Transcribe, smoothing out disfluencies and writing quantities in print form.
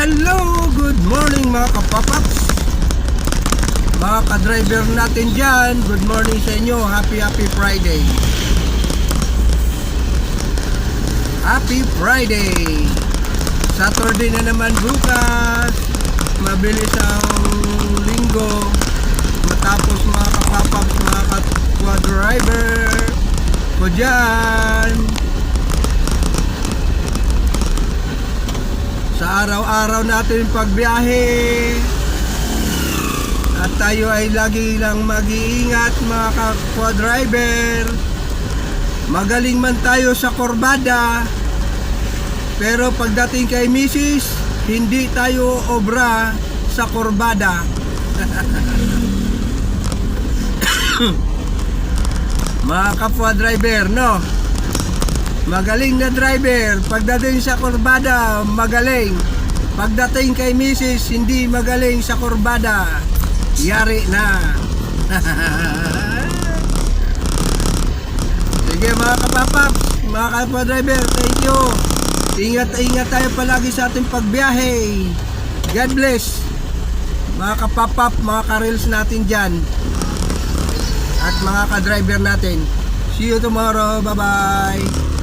Hello, good morning mga kapapaps, mga ka-driver natin dyan. Good morning sa inyo. Happy Friday. Happy Friday. Saturday na naman bukas. Mabilis ang linggo. Matapos mga kapapaps, mga ka-driver ko dyan. Sa araw-araw natin pagbiyahe, at tayo ay lagi lang mag-iingat mga kapwa-driver. Magaling man tayo sa kurbada, pero pagdating kay misis, hindi tayo obra sa kurbada. Mga kapwa-driver, no? Magaling na driver, pagdating sa kurbada, magaling. Pagdating kay misis, hindi magaling sa kurbada. Yari na. Sige mga kapapaps, mga kapwa-driver, thank you. Ingat tayo palagi sa ating pagbiyahe. God bless. Mga kapapap, mga ka-reels natin dyan, at mga ka-driver natin. See you tomorrow. Bye-bye.